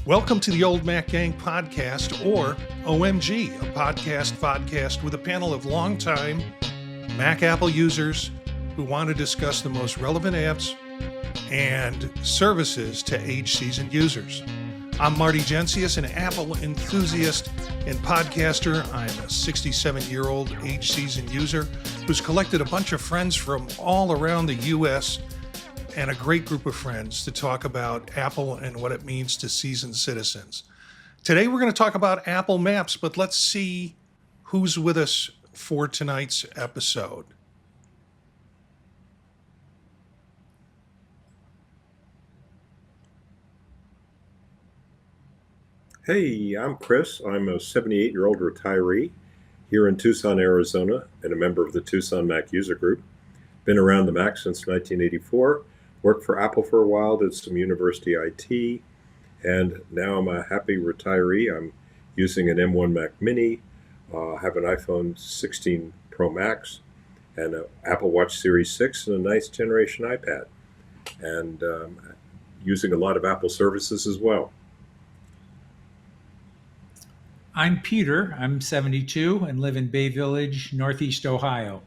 Welcome to the Old Mac Gang podcast, or OMG, a podcast with a panel of longtime Mac Apple users who want to discuss the most relevant apps and services to age-seasoned users. I'm Marty Gensius, an Apple enthusiast and podcaster. I'm a 67-year-old age-seasoned user who's collected a bunch of friends from all around the U.S. and a great group of friends to talk about Apple and what it means to seasoned citizens. Today we're going to talk about Apple Maps, but let's see who's with us for tonight's episode. Hey, I'm Chris. I'm a 78-year-old retiree here in Tucson, Arizona, and a member of the Tucson Mac User Group. Been around the Mac since 1984. Worked for Apple for a while, did some university IT, and now I'm a happy retiree. I'm using an M1 Mac Mini, have an iPhone 16 Pro Max, and an Apple Watch Series 6, and a nice generation iPad, and using a lot of Apple services as well. I'm Peter. I'm 72 and live in Bay Village, Northeast Ohio.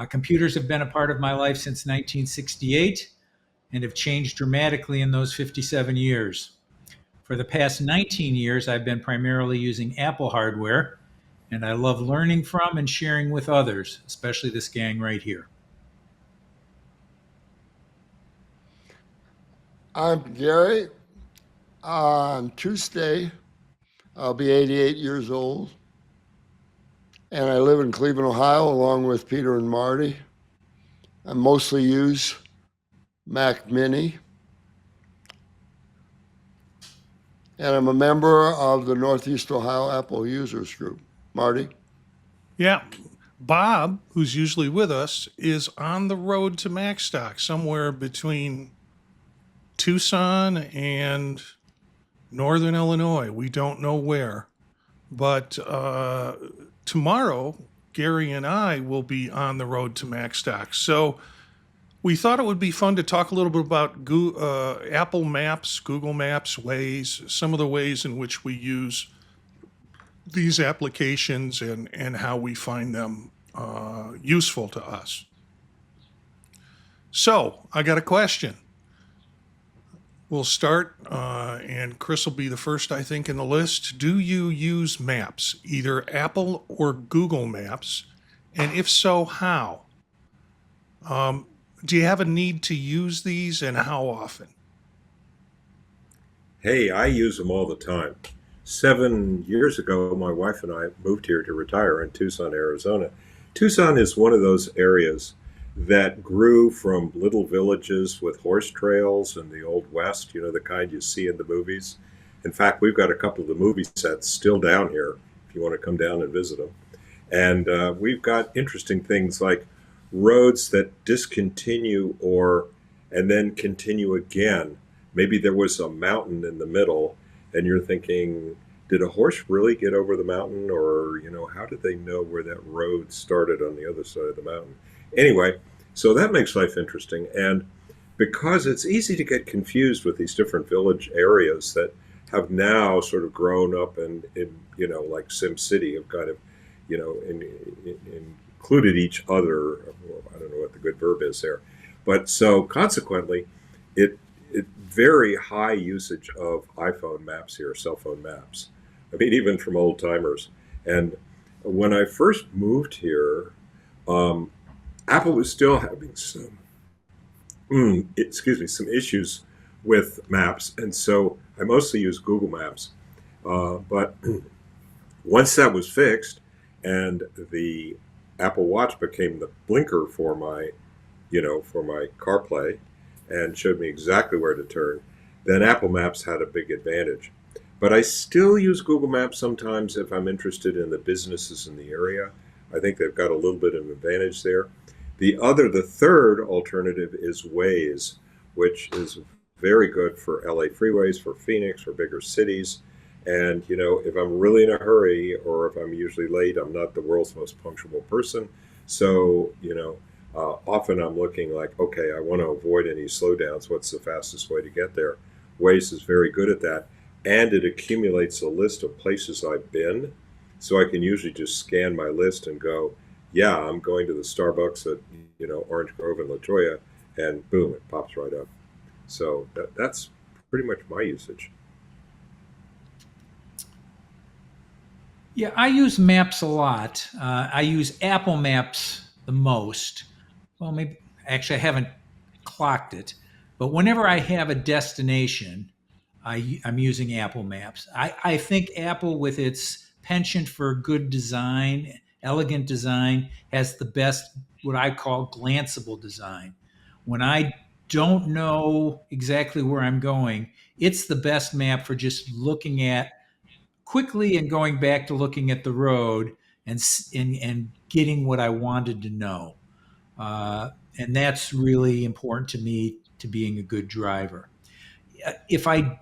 Computers have been a part of my life since 1968. And have changed dramatically in those 57 years. For the past 19 years, I've been primarily using Apple hardware, and I love learning from and sharing with others, especially this gang right here. I'm Gary. On Tuesday, I'll be 88 years old, and I live in Cleveland, Ohio, along with Peter and Marty. I mostly use Mac Mini, and I'm a member of the Northeast Ohio Apple Users Group. Marty? Yeah, Bob, who's usually with us, is on the road to MacStock, somewhere between Tucson and Northern Illinois. We don't know where, but tomorrow, Gary and I will be on the road to MacStock. So we thought it would be fun to talk a little bit about Apple Maps, Google Maps, Waze, some of the ways in which we use these applications and how we find them useful to us. So I got a question. We'll start, and Chris will be the first, I think, in the list. Do you use Maps, either Apple or Google Maps? And if so, how? Do you have a need to use these, and how often? Hey, I use them all the time. 7 years ago, my wife and I moved here to retire in Tucson, Arizona. Tucson is one of those areas that grew from little villages with horse trails in the Old West, you know, the kind you see in the movies. In fact, we've got a couple of the movie sets still down here if you want to come down and visit them. And we've got interesting things like roads that discontinue and then continue again. Maybe there was a mountain in the middle and you're thinking, did a horse really get over the mountain? Or, you know, how did they know where that road started on the other side of the mountain? Anyway, so that makes life interesting. And because it's easy to get confused with these different village areas that have now sort of grown up and you know, like SimCity have kind of, you know, included each other. I don't know what the good verb is there, but so consequently, it very high usage of iPhone maps here, cell phone maps. I mean, even from old timers. And when I first moved here, Apple was still having some issues with maps, and so I mostly use Google Maps. But once that was fixed, and the Apple Watch became the blinker for my CarPlay and showed me exactly where to turn, then Apple Maps had a big advantage. But I still use Google Maps sometimes if I'm interested in the businesses in the area. I think they've got a little bit of an advantage there. The third alternative is Waze, which is very good for LA freeways, for Phoenix, for bigger cities. And, you know, if I'm really in a hurry or if I'm usually late, I'm not the world's most punctual person. So, you know, often I'm looking like, okay, I want to avoid any slowdowns. What's the fastest way to get there? Waze is very good at that. and it accumulates a list of places I've been. So I can usually just scan my list and go, yeah, I'm going to the Starbucks at, Orange Grove and La Jolla, and boom, it pops right up. So that's pretty much my usage. Yeah, I use maps a lot. I use Apple Maps the most. Well, maybe actually I haven't clocked it, but whenever I have a destination, I'm using Apple Maps. I think Apple, with its penchant for good design, elegant design, has the best, what I call glanceable design. When I don't know exactly where I'm going, it's the best map for just looking at quickly and going back to looking at the road and getting what I wanted to know. Uh, and that's really important to me to being a good driver. If I'm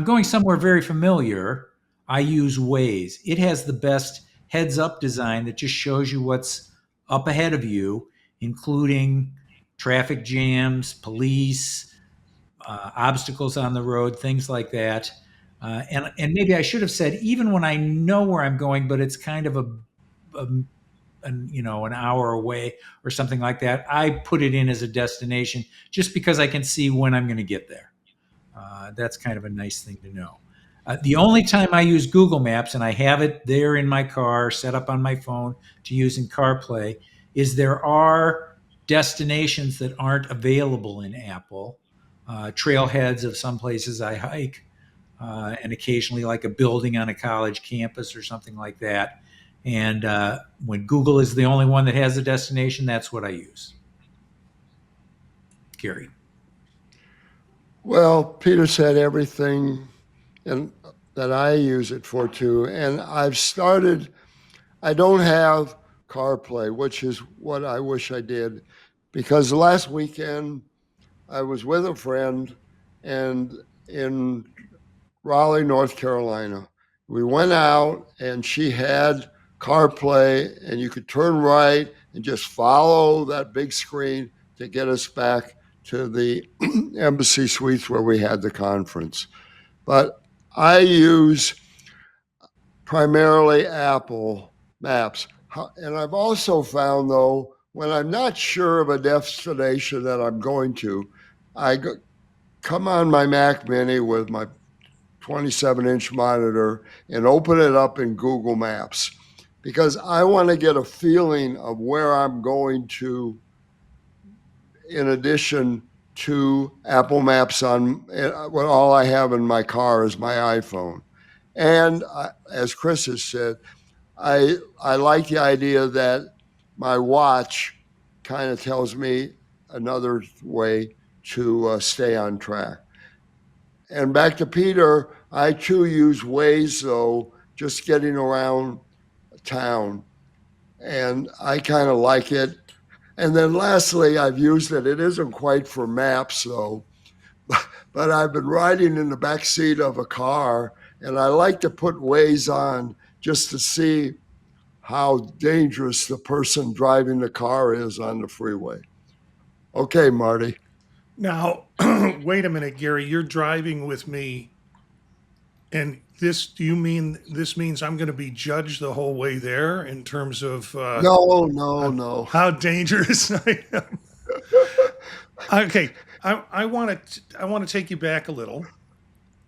going somewhere very familiar, I use Waze. It has the best heads up design that just shows you what's up ahead of you, including traffic jams, police, obstacles on the road, things like that. And maybe I should have said, even when I know where I'm going, but it's kind of a an hour away or something like that, I put it in as a destination just because I can see when I'm going to get there. That's kind of a nice thing to know. The only time I use Google Maps, and I have it there in my car, set up on my phone to use in CarPlay, is there are destinations that aren't available in Apple, trailheads of some places I hike, and occasionally like a building on a college campus or something like that. And when Google is the only one that has a destination, that's what I use. Gary. Well, Peter said everything and that I use it for too. And I don't have CarPlay, which is what I wish I did, because last weekend I was with a friend and in Raleigh, North Carolina. We went out and she had CarPlay, and you could turn right and just follow that big screen to get us back to the Embassy Suites where we had the conference. But I use primarily Apple Maps. And I've also found, though, when I'm not sure of a destination that I'm going to, come on my Mac Mini with my 27-inch monitor and open it up in Google Maps, because I want to get a feeling of where I'm going to, in addition to Apple Maps on what all I have in my car is my iPhone. And as Chris has said, I like the idea that my watch kind of tells me another way to stay on track. And back to Peter, I too use Waze, though, just getting around town. And I kind of like it. And then lastly, I've used it. It isn't quite for maps, though, but I've been riding in the back seat of a car, and I like to put Waze on just to see how dangerous the person driving the car is on the freeway. Okay, Marty. Now, wait a minute, Gary. You're driving with me, and do you mean this means I'm going to be judged the whole way there in terms of No. how dangerous I am? Okay, I want to take you back a little.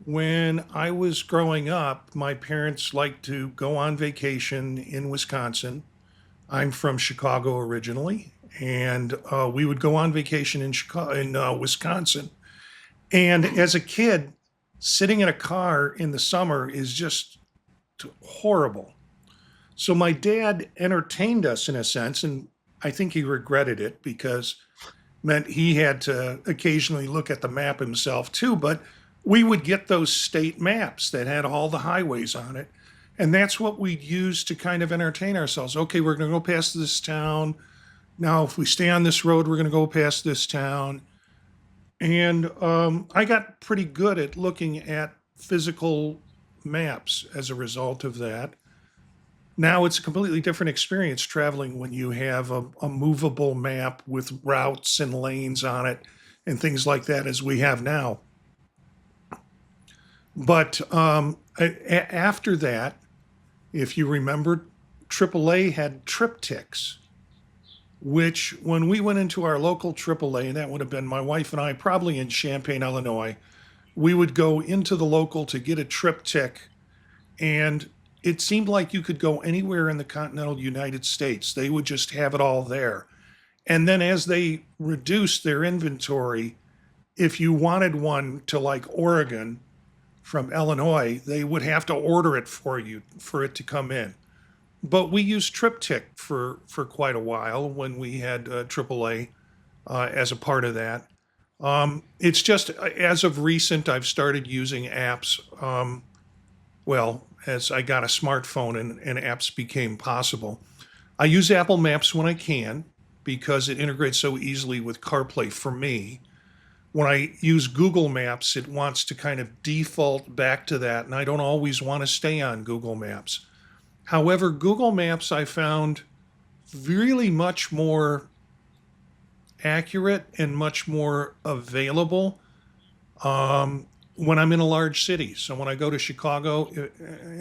When I was growing up, my parents liked to go on vacation in Wisconsin. I'm from Chicago originally, and we would go on vacation in Wisconsin. And as a kid, sitting in a car in the summer is just horrible. So my dad entertained us in a sense, and I think he regretted it because meant he had to occasionally look at the map himself too. But we would get those state maps that had all the highways on it. And that's what we'd use to kind of entertain ourselves. Okay, we're going to go past this town. Now, if we stay on this road, we're going to go past this town. And I got pretty good at looking at physical maps as a result of that. Now it's a completely different experience traveling when you have a movable map with routes and lanes on it and things like that as we have now. But after that, if you remember, AAA had triptychs, which when we went into our local AAA, and that would have been my wife and I, probably in Champaign, Illinois, we would go into the local to get a triptych, and it seemed like you could go anywhere in the continental United States. They would just have it all there. And then as they reduced their inventory, if you wanted one to like Oregon from Illinois, they would have to order it for you for it to come in. But we used Triptych for quite a while when we had AAA as a part of that. It's just as of recent, I've started using apps. Well, as I got a smartphone and apps became possible. I use Apple Maps when I can because it integrates so easily with CarPlay for me. When I use Google Maps, it wants to kind of default back to that, and I don't always want to stay on Google Maps. However, Google Maps I found really much more accurate and much more available when I'm in a large city. So when I go to Chicago,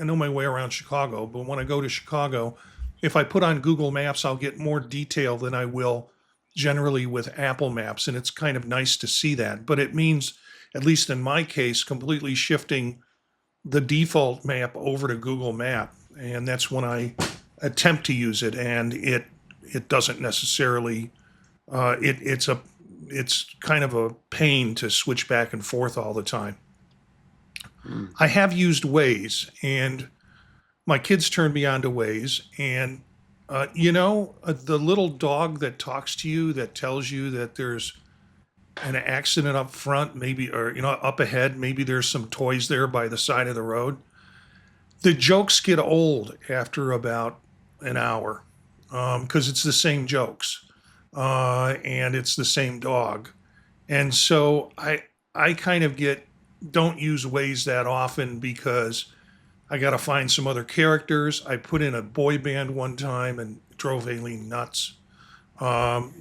I know my way around Chicago, but when I go to Chicago, if I put on Google Maps, I'll get more detail than I will generally with Apple Maps. And it's kind of nice to see that. But it means, at least in my case, completely shifting the default map over to Google Map. And that's when I attempt to use it. And it doesn't necessarily, it's kind of a pain to switch back and forth all the time. I have used Waze, and my kids turned me on to Waze, and the little dog that talks to you, that tells you that there's an accident up front, maybe, or up ahead, maybe there's some toys there by the side of the road. The jokes get old after about an hour because it's the same jokes and it's the same dog, and so I kind of don't use Waze that often because I got to find some other characters. I put in a boy band one time and drove Aileen nuts. Waze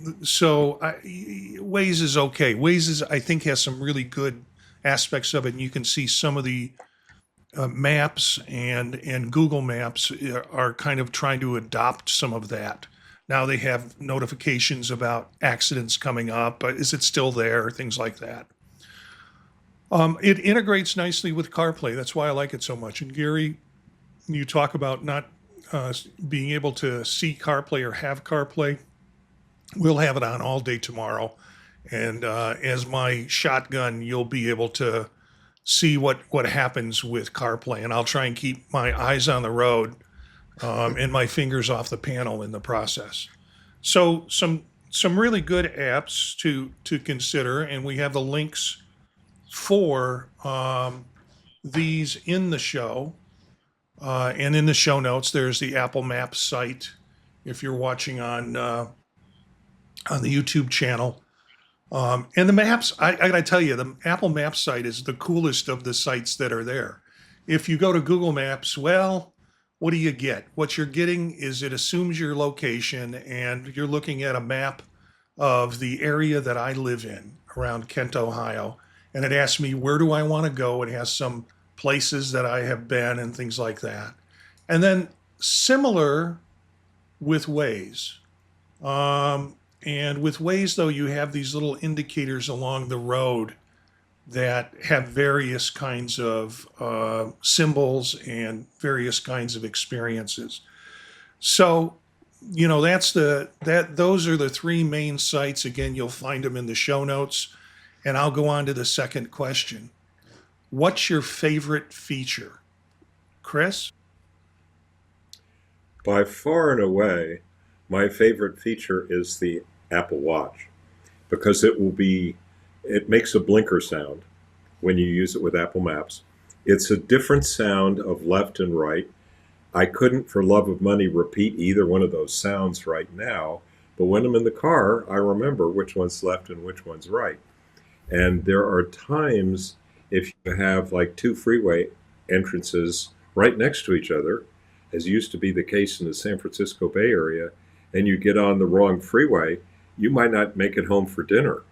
is okay. Waze I think, has some really good aspects of it, and you can see some of the maps and Google Maps are kind of trying to adopt some of that. Now they have notifications about accidents coming up, but is it still there? Things like that. It integrates nicely with CarPlay. That's why I like it so much. And Gary, you talk about not being able to see CarPlay or have CarPlay. We'll have it on all day tomorrow. And as my shotgun, you'll be able to see what happens with CarPlay. And I'll try and keep my eyes on the road and my fingers off the panel in the process. So some really good apps to consider. And we have the links for these in the show. And in the show notes, there's the Apple Maps site. If you're watching on the YouTube channel, and the maps, I gotta tell you, the Apple Maps site is the coolest of the sites that are there. If you go to Google Maps, well, what do you get? What you're getting is it assumes your location, and you're looking at a map of the area that I live in around Kent, Ohio, and it asks me where do I want to go. It has some places that I have been and things like that. And then similar with Waze. And with Waze, though, you have these little indicators along the road that have various kinds of symbols and various kinds of experiences. So, those are the three main sites. Again, you'll find them in the show notes. And I'll go on to the second question. What's your favorite feature? Chris? By far and away, my favorite feature is the Apple Watch, because it makes a blinker sound when you use it with Apple Maps. It's a different sound of left and right. I couldn't, for love of money, repeat either one of those sounds right now, but when I'm in the car, I remember which one's left and which one's right. And there are times if you have like two freeway entrances right next to each other, as used to be the case in the San Francisco Bay Area, and you get on the wrong freeway, you might not make it home for dinner.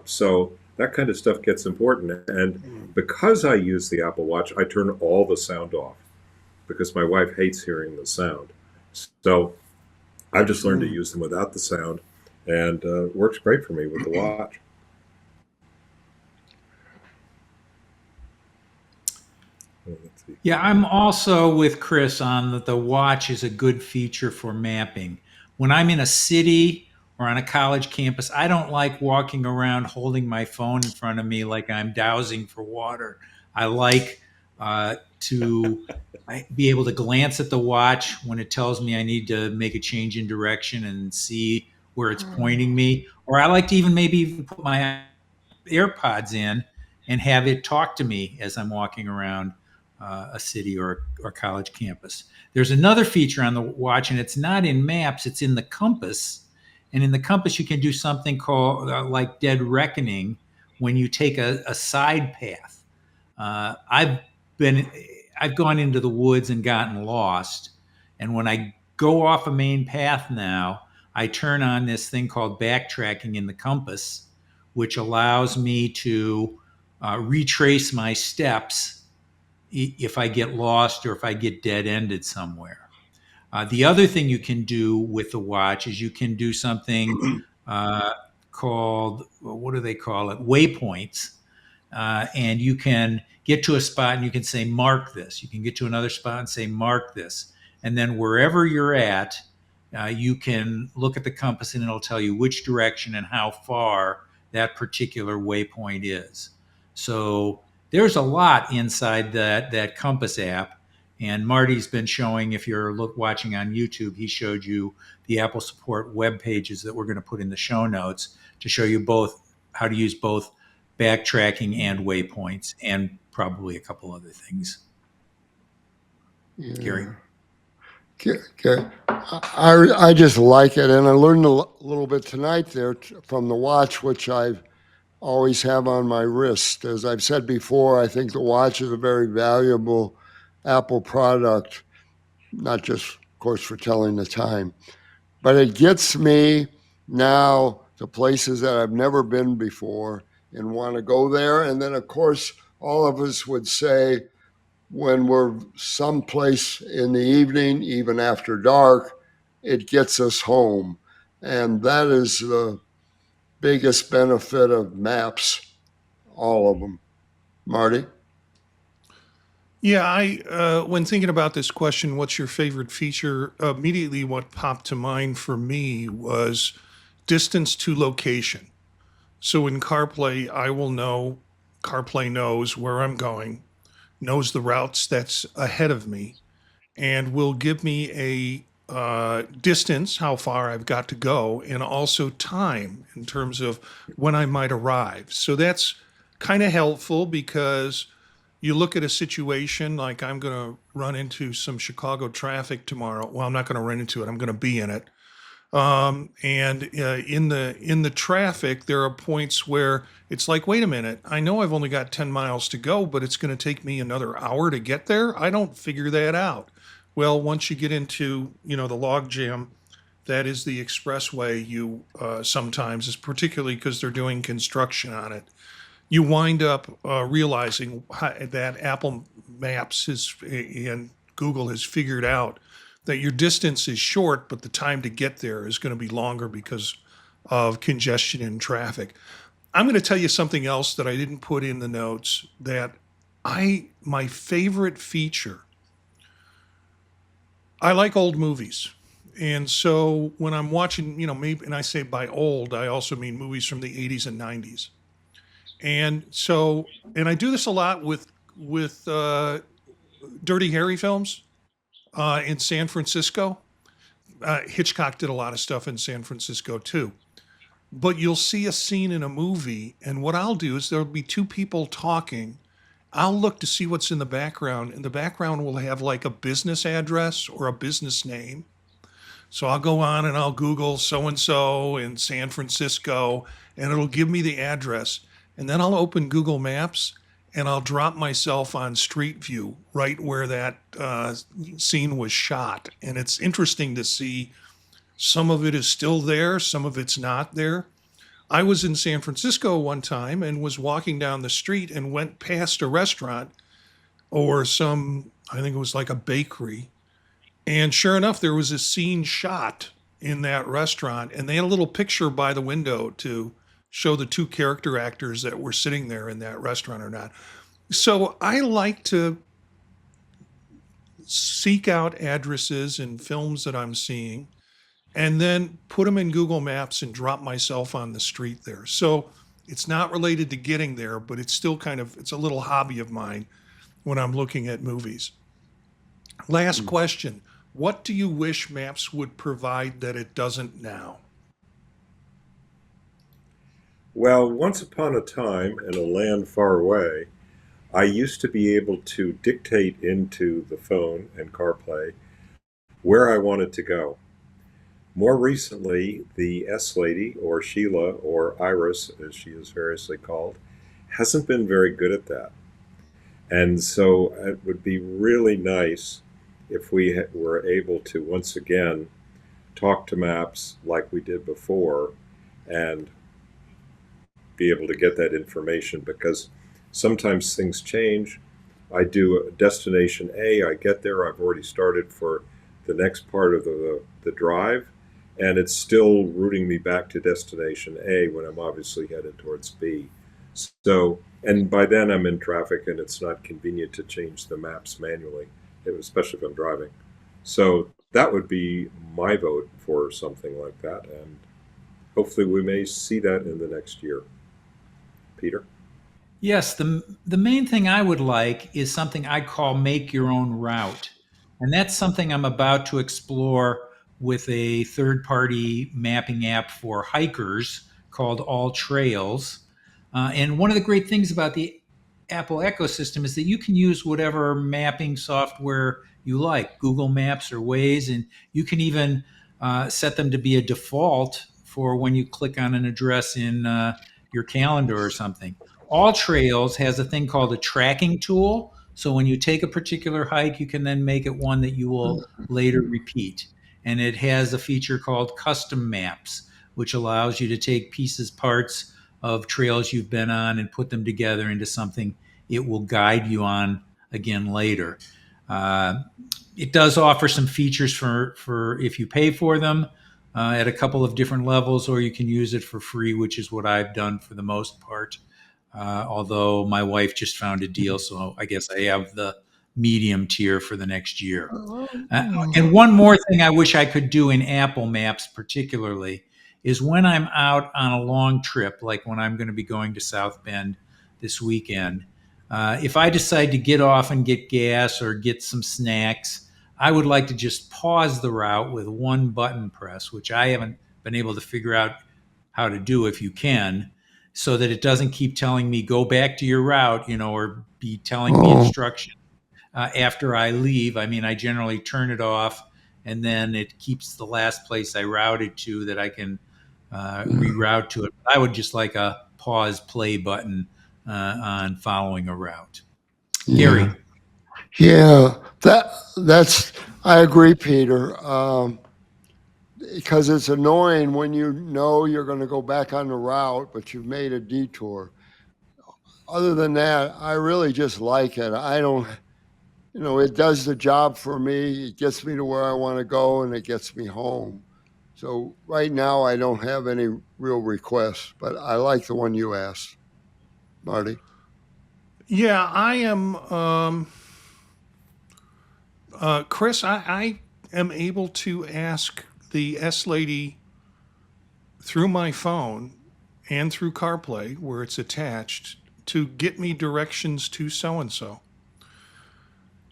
So That kind of stuff gets important. And because I use the Apple Watch, I turn all the sound off because my wife hates hearing the sound. So I've just learned to use them without the sound, and it works great for me with the watch. Let's see. Yeah, I'm also with Chris on that the watch is a good feature for mapping. When I'm in a city or on a college campus, I don't like walking around holding my phone in front of me like I'm dowsing for water. I like to be able to glance at the watch when it tells me I need to make a change in direction and see where it's pointing me. Or I like to even maybe even put my AirPods in and have it talk to me as I'm walking around a city or college campus. There's another feature on the watch, and it's not in maps, it's in the compass. And in the compass, you can do something called like dead reckoning when you take a side path. I've been, I've gone into the woods and gotten lost. And when I go off a main path now, I turn on this thing called backtracking in the compass, which allows me to retrace my steps if I get lost or if I get dead ended somewhere. The other thing you can do with the watch is you can do something called, what do they call it? Waypoints. And you can get to a spot and you can say, mark this. You can get to another spot and say, mark this. And then wherever you're at, you can look at the compass and it'll tell you which direction and how far that particular waypoint is. So there's a lot inside that compass app. And Marty's been showing, if you're watching on YouTube, he showed you the Apple support web pages that we're going to put in the show notes to show you both how to use both backtracking and waypoints, and probably a couple other things. Gary? Okay. I just like it, and I learned a little bit tonight there from the watch, which I always have on my wrist. As I've said before, I think the watch is a very valuable Apple product, not just, of course, for telling the time, but it gets me now to places that I've never been before and want to go there. And then, of course, all of us would say, when we're someplace in the evening, even after dark, it gets us home. And that is the biggest benefit of maps, all of them. Marty? Yeah, when thinking about this question, what's your favorite feature? Immediately, what popped to mind for me was distance to location. So in CarPlay, I will know, CarPlay knows where I'm going, knows the routes that's ahead of me, and will give me a distance, how far I've got to go, and also time in terms of when I might arrive. So that's kind of helpful because you look at a situation like I'm going to run into some Chicago traffic tomorrow. Well, I'm not going to run into it. I'm going to be in it. And in the traffic, there are points where it's like, wait a minute, I know I've only got 10 miles to go, but it's going to take me another hour to get there. I don't figure that out. Well, once you get into, the log jam, that is the expressway, you sometimes, is particularly because they're doing construction on it, you wind up realizing that Apple Maps and Google has figured out that your distance is short, but the time to get there is going to be longer because of congestion in traffic. I'm going to tell you something else that I didn't put in the notes that my favorite feature. I like old movies. And so when I'm watching, maybe, and I say by old, I also mean movies from the 80s and 90s. And so, and I do this a lot with Dirty Harry films in San Francisco. Hitchcock did a lot of stuff in San Francisco too. But you'll see a scene in a movie, and what I'll do is there'll be two people talking. I'll look to see what's in the background, and the background will have like a business address or a business name. So I'll go on and I'll Google so-and-so in San Francisco, and it'll give me the address. And then I'll open Google Maps and I'll drop myself on Street View right where that scene was shot. And it's interesting to see some of it is still there, some of it's not there. I was in San Francisco one time and was walking down the street and went past a restaurant or I think it was like a bakery. And sure enough, there was a scene shot in that restaurant, and they had a little picture by the window to show the two character actors that were sitting there in that restaurant or not. So I like to seek out addresses in films that I'm seeing and then put them in Google Maps and drop myself on the street there. So it's not related to getting there, but it's still it's a little hobby of mine when I'm looking at movies. Last question. What do you wish Maps would provide that it doesn't now? Well, once upon a time in a land far away, I used to be able to dictate into the phone and CarPlay where I wanted to go. More recently, the S Lady, or Sheila, or Iris, as she is variously called, hasn't been very good at that. And so it would be really nice if we were able to once again talk to Maps like we did before and be able to get that information, because sometimes things change. I do a destination A, I get there, I've already started for the next part of the drive, and it's still routing me back to destination A when I'm obviously headed towards B. So, and by then I'm in traffic and it's not convenient to change the maps manually, especially if I'm driving. So that would be my vote for something like that, and hopefully we may see that in the next year. Peter? Yes, the main thing I would like is something I call make your own route. And that's something I'm about to explore with a third-party mapping app for hikers called AllTrails. And one of the great things about the Apple ecosystem is that you can use whatever mapping software you like, Google Maps or Waze, and you can even set them to be a default for when you click on an address in your calendar or something. AllTrails has a thing called a tracking tool. So when you take a particular hike, you can then make it one that you will later repeat. And it has a feature called custom maps, which allows you to take parts of trails you've been on and put them together into something it will guide you on again later. It does offer some features for if you pay for them at a couple of different levels, or you can use it for free, which is what I've done for the most part. Although my wife just found a deal, so I guess I have the medium tier for the next year. And one more thing I wish I could do in Apple Maps particularly is when I'm out on a long trip, like when I'm going to be going to South Bend this weekend, if I decide to get off and get gas or get some snacks, I would like to just pause the route with one button press, which I haven't been able to figure out how to do if you can, so that it doesn't keep telling me go back to your route, or be telling me instructions after I leave. I mean, I generally turn it off, and then it keeps the last place I routed to that I can reroute to it. I would just like a pause play button on following a route. Gary. Yeah, that's I agree, Peter. Because it's annoying when you know you're going to go back on the route, but you've made a detour. Other than that, I really just like it. I don't, it does the job for me. It gets me to where I want to go, and it gets me home. So right now, I don't have any real requests, but I like the one you asked, Marty. Yeah, I am, Chris, I am able to ask the S Lady through my phone and through CarPlay, where it's attached, to get me directions to so-and-so.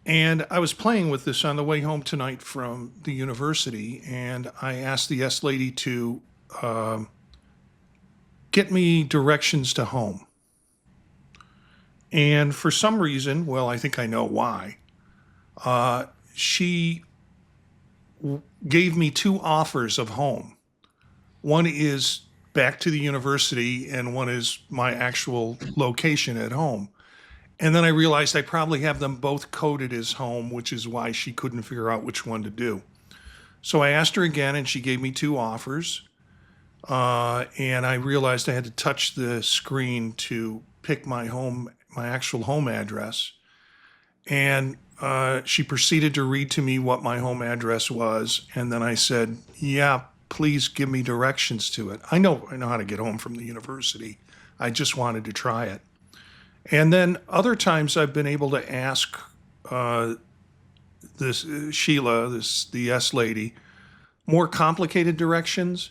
And I was playing with this on the way home tonight from the university, and I asked the S Lady to get me directions to home. And for some reason, well, I think I know why, she gave me two offers of home. One is back to the university, and one is my actual location at home. And then I realized I probably have them both coded as home, which is why she couldn't figure out which one to do. So I asked her again, and she gave me two offers. and I realized I had to touch the screen to pick my actual home address. And she proceeded to read to me what my home address was, and then I said, "Yeah, please give me directions to it. I know how to get home from the university. I just wanted to try it." And then other times I've been able to ask this Sheila, the S lady, more complicated directions,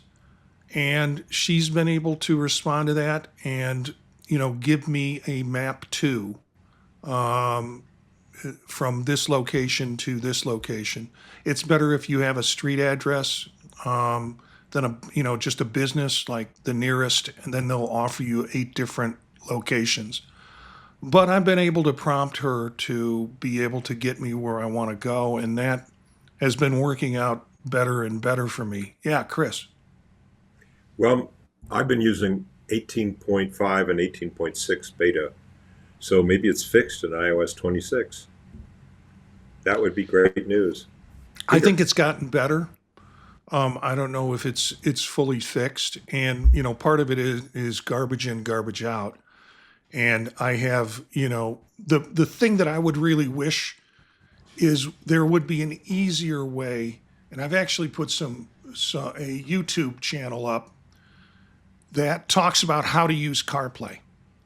and she's been able to respond to that and give me a map too, from this location to this location. It's better if you have a street address than just a business like the nearest, and then they'll offer you 8 different locations. But I've been able to prompt her to be able to get me where I want to go, and that has been working out better and better for me. Yeah, Chris. Well, I've been using 18.5 and 18.6 beta, so maybe it's fixed in iOS 26. That would be great news. I think it's gotten better. I don't know if it's fully fixed, and part of it is garbage in, garbage out. And I have the thing that I would really wish is there would be an easier way. And I've actually put a YouTube channel up that talks about how to use CarPlay.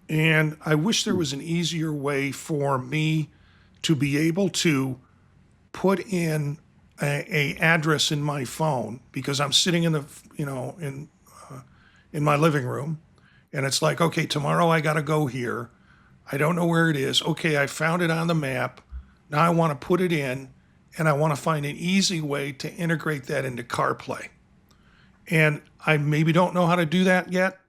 And I wish there was an easier way for me to be able to put in a address in my phone, because I'm sitting in the in my living room, and it's like, okay, tomorrow I got to go here. I don't know where it is. Okay, I found it on the map. Now I want to put it in, and I want to find an easy way to integrate that into CarPlay. And I maybe don't know how to do that yet.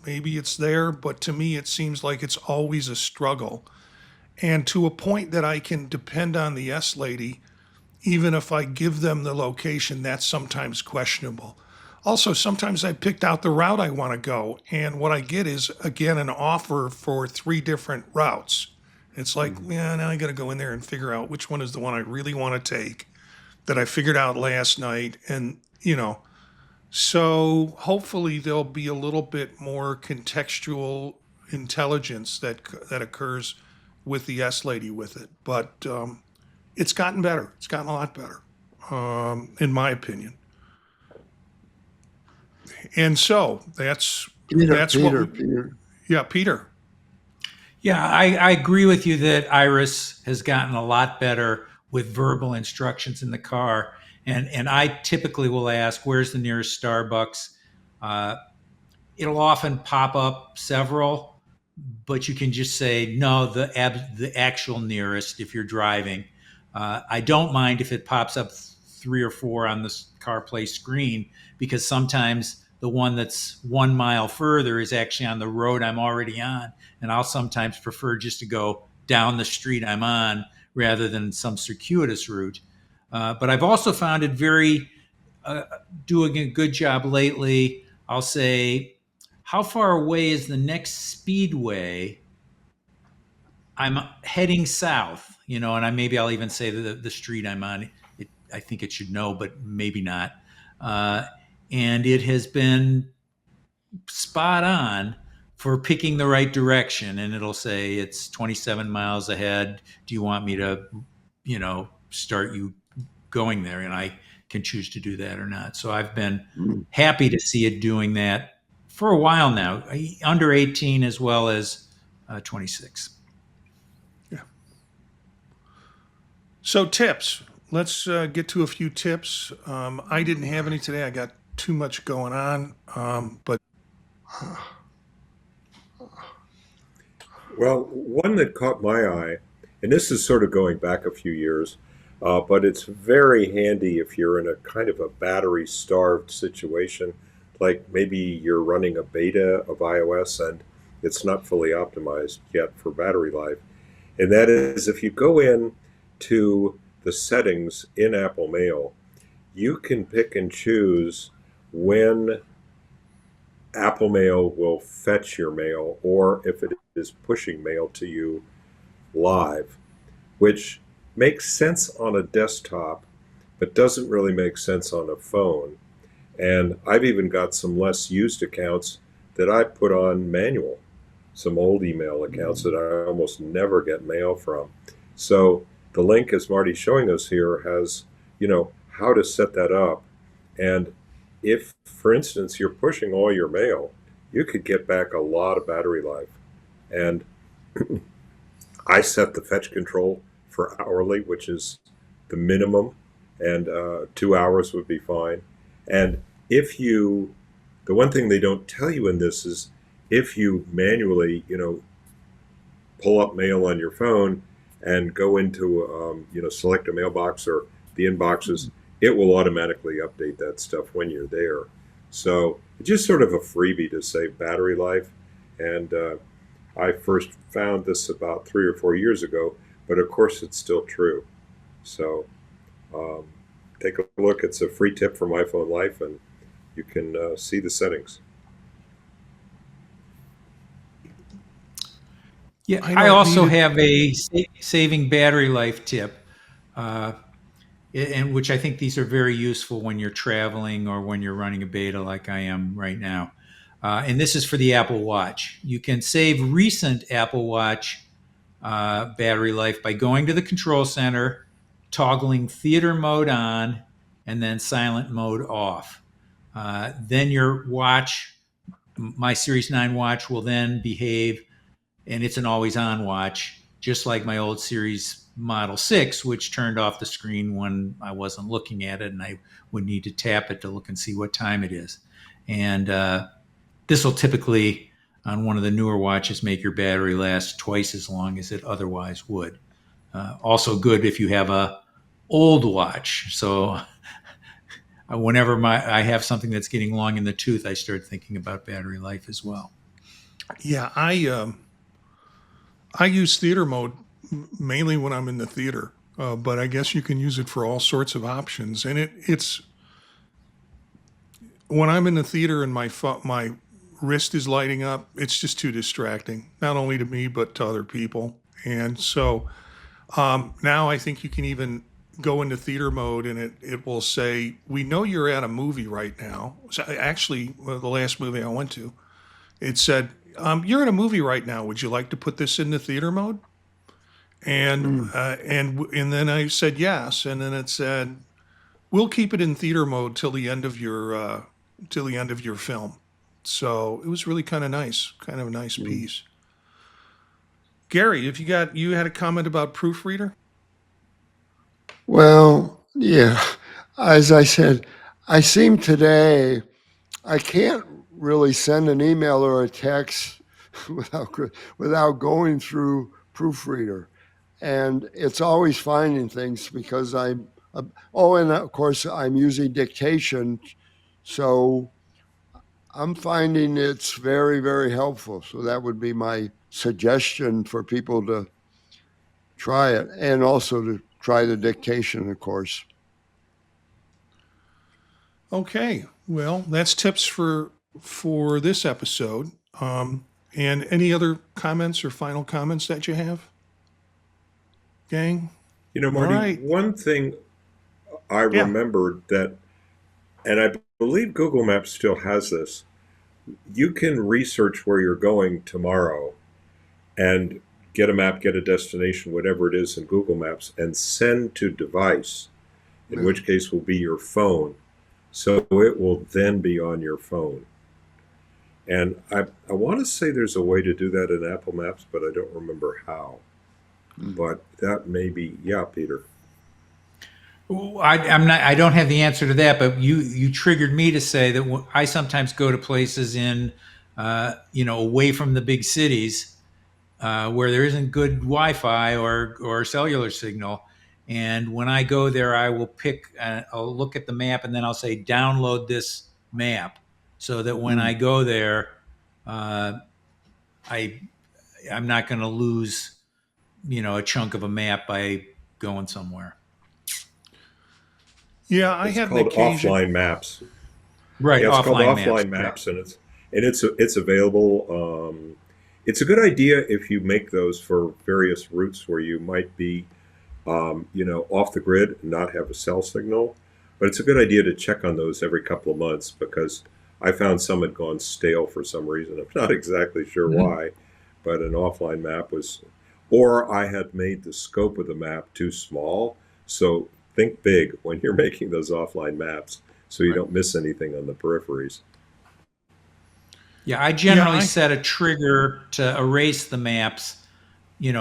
Maybe it's there, but to me it seems like it's always a struggle. And to a point that I can depend on the S lady, even if I give them the location, that's sometimes questionable. Also, sometimes I picked out the route I want to go, and what I get is, again, an offer for 3 different routes. It's like, yeah, now I got to go in there and figure out which one is the one I really want to take that I figured out last night. And, so hopefully there'll be a little bit more contextual intelligence that occurs with the S lady with it. But it's gotten better. It's gotten a lot better, in my opinion. And so that's Peter. Yeah, Peter. Yeah, I agree with you that Iris has gotten a lot better with verbal instructions in the car. And I typically will ask, where's the nearest Starbucks? It'll often pop up several, but you can just say, no, the actual nearest if you're driving. I don't mind if it pops up 3 or 4 on the CarPlay screen, because sometimes the one that's 1 mile further is actually on the road I'm already on. And I'll sometimes prefer just to go down the street I'm on rather than some circuitous route. But I've also found it doing a good job lately. I'll say, how far away is the next speedway? I'm heading south, and I'll even say the street I'm on. I think it should know, but maybe not. And it has been spot on for picking the right direction. And it'll say it's 27 miles ahead. Do you want me to, start you going there? And I can choose to do that or not. So I've been happy to see it doing that for a while now, under 18 as well as 26. Yeah. So tips. Let's get to a few tips. I didn't have any today. I got too much going on. But Well, one that caught my eye, and this is sort of going back a few years, but it's very handy if you're in a kind of a battery-starved situation, like maybe you're running a beta of iOS and it's not fully optimized yet for battery life. And that is, if you go in to the settings in Apple Mail, you can pick and choose when Apple Mail will fetch your mail, or if it is pushing mail to you live, which makes sense on a desktop, but doesn't really make sense on a phone. And I've even got some less used accounts that I put on manual, some old email accounts that I almost never get mail from. So the link, as Marty's showing us here, has, how to set that up. And if, for instance, you're pushing all your mail, you could get back a lot of battery life. And I set the fetch control for hourly, which is the minimum, and 2 hours would be fine. And the one thing they don't tell you in this is if you manually, pull up mail on your phone and go into, select a mailbox or the inboxes, it will automatically update that stuff when you're there. So it's just sort of a freebie to save battery life. And I first found this about 3 or 4 years ago, but of course it's still true. So take a look. It's a free tip from iPhone Life, and you can see the settings. Yeah, I I don't also need it. have a saving battery life tip, and which I think these are very useful when you're traveling or when you're running a beta like I am right now. And this is for the Apple Watch. You can save recent Apple Watch battery life by going to the control center, toggling theater mode on, and then silent mode off. Then your watch, my Series 9 watch, will then behave, and it's an always on watch, just like my old Series Model 6, which turned off the screen when I wasn't looking at it and I would need to tap it to look and see what time it is. And this will typically, on one of the newer watches, make your battery last twice as long as it otherwise would. Also good if you have a old watch. So whenever I have something that's getting long in the tooth, I start thinking about battery life as well. Yeah, I use theater mode mainly when I'm in the theater, but I guess you can use it for all sorts of options. And it's when I'm in the theater and my wrist is lighting up, it's just too distracting, not only to me but to other people. And so now I think you can even go into theater mode and it will say, "We know you're at a movie right now." So actually, the last movie I went to, it said, "You're in a movie right now. Would you like to put this into theater mode?" And then I said yes, and then it said, "We'll keep it in theater mode till the end of your film." So it was really kind of a nice piece. Gary, if you had a comment about Proofreader? Well, yeah, as I said, I seem today, I can't really send an email or a text without going through Proofreader. And it's always finding things because and of course, I'm using dictation. So I'm finding it's very, very helpful. So that would be my suggestion for people to try it, and also to try the dictation, of course. Okay, well, that's tips for this episode. And any other comments or final comments that you have, gang? All Marty, right. one thing I Yeah. remembered that, and I believe Google Maps still has this, you can research where you're going tomorrow and get a map, get a destination, whatever it is in Google Maps, and send to device, in Yeah. which case will be your phone. So it will then be on your phone. And I want to say there's a way to do that in Apple Maps, but I don't remember how. But that may be, yeah, Peter. I'm not. I don't have the answer to that, but you triggered me to say that I sometimes go to places in, away from the big cities, where there isn't good Wi-Fi or cellular signal. And when I go there, I will I'll look at the map, and then I'll say, download this map, so that when I go there, I'm not going to lose, a chunk of a map by going somewhere. Yeah, I It's had an called occasion. offline maps. Right, Yeah, it's called offline offline maps. maps, and it's available. It's a good idea if you make those for various routes where you might be, off the grid and not have a cell signal. But it's a good idea to check on those every couple of months, because I found some had gone stale for some reason. I'm not exactly sure why, but an offline map was, or I had made the scope of the map too small. So think big when you're making those offline maps so you don't miss anything on the peripheries. Yeah, I generally set a trigger to erase the maps,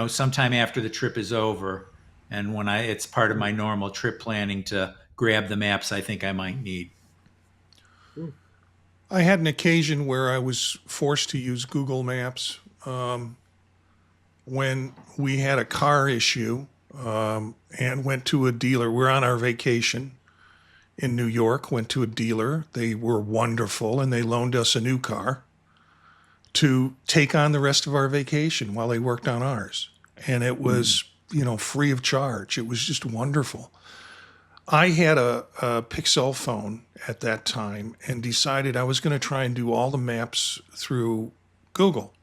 sometime after the trip is over. And when it's part of my normal trip planning to grab the maps I think I might need. I had an occasion where I was forced to use Google Maps when we had a car issue and went to a dealer. We're on our vacation in New York, went to a dealer. They were wonderful, and they loaned us a new car to take on the rest of our vacation while they worked on ours. And it was, free of charge. It was just wonderful. I had a Pixel phone at that time and decided I was going to try and do all the maps through Google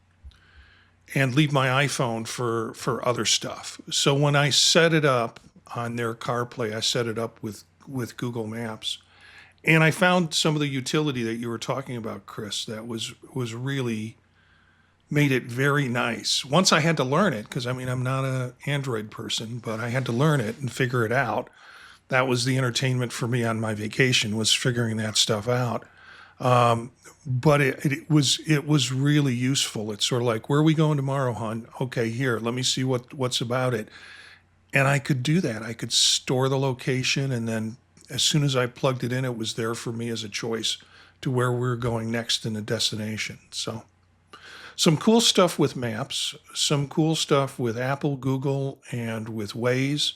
and leave my iPhone for other stuff. So when I set it up on their CarPlay, I set it up with Google Maps. And I found some of the utility that you were talking about, Chris, that was really made it very nice. Once I had to learn it, because I'm not an Android person, but I had to learn it and figure it out. That was the entertainment for me on my vacation, was figuring that stuff out. But it was really useful. It's sort of like, where are we going tomorrow, hon? Okay, here, let me see what's about it. And I could do that. I could store the location, and then as soon as I plugged it in, it was there for me as a choice to where we were going next in the destination. So some cool stuff with maps, some cool stuff with Apple, Google, and with Waze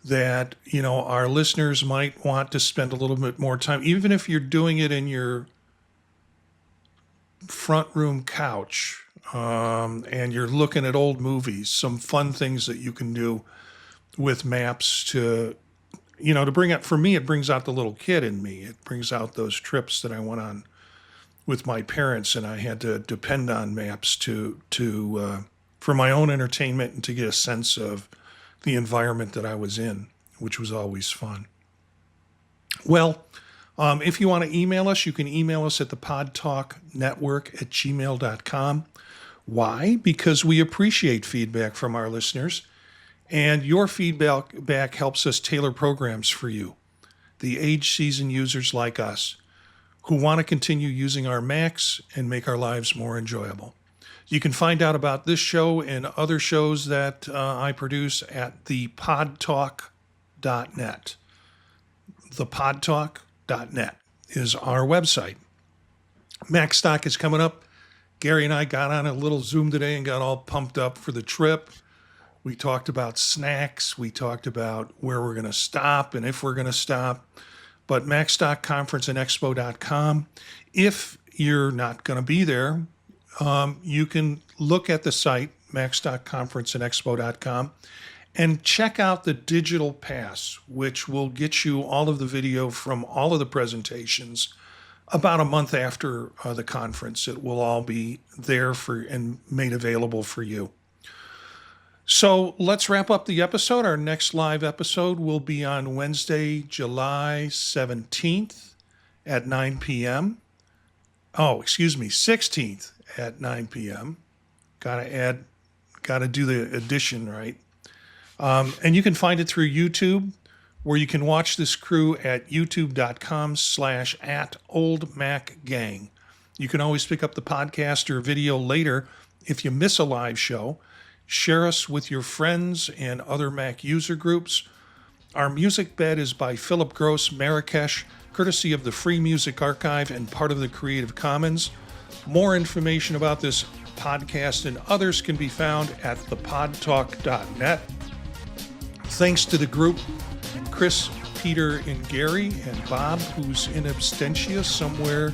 that, our listeners might want to spend a little bit more time, even if you're doing it in your front room couch and you're looking at old movies, some fun things that you can do with maps to bring out, for me, it brings out the little kid in me. It brings out those trips that I went on with my parents, and I had to depend on maps for my own entertainment and to get a sense of the environment that I was in, which was always fun. Well, if you want to email us, you can email us at thepodtalknetwork@gmail.com. Why? Because we appreciate feedback from our listeners, and your feedback helps us tailor programs for you, the age-seasoned users like us, who want to continue using our Macs and make our lives more enjoyable. You can find out about this show and other shows that I produce at thepodtalk.net. Thepodtalk.net is our website. MacStock is coming up. Gary and I got on a little Zoom today and got all pumped up for the trip. We talked about snacks. We talked about where we're going to stop and if we're going to stop. But MacStockConferenceandExpo.com. If you're not going to be there, you can look at the site, MacStockConferenceandExpo.com, and check out the digital pass, which will get you all of the video from all of the presentations about a month after the conference. It will all be there and made available for you. So let's wrap up the episode. Our next live episode will be on Wednesday, July 17th at 9 p.m. 16th at 9 p.m. Got to do the addition right. And you can find it through YouTube, where you can watch this crew at youtube.com/@oldmacgang. You can always pick up the podcast or video later if you miss a live show. Share us with your friends and other Mac user groups. Our music bed is by Philip Gross Marrakesh, courtesy of the Free Music Archive and part of the Creative Commons. More information about this podcast and others can be found at thepodtalk.net. Thanks to the group, Chris, Peter, and Gary, and Bob, who's in absentia somewhere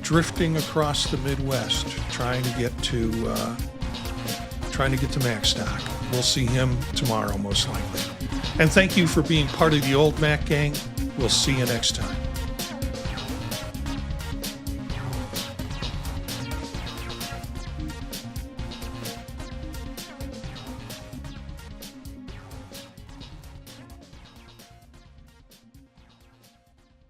drifting across the Midwest, trying to get to MacStock. We'll see him tomorrow, most likely. And thank you for being part of the Old Mac Gang. We'll see you next time.